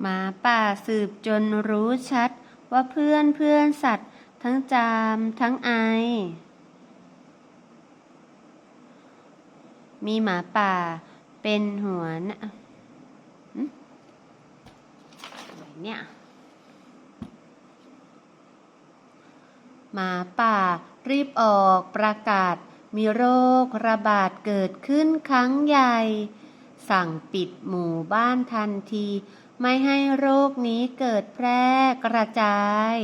หมาป่าสืบจนรู้ชัดว่าเพื่อนสัตว์ทั้งจามทั้งไอมีหมาป่าเป็นหัวหน้าอะไรเนี่ยหมาป่ารีบออกประกาศมีโรคระบาดเกิดขึ้นครั้งใหญ่สั่งปิดหมู่บ้านทันทีไม่ให้โรคนี้เกิดแพร่กระจาย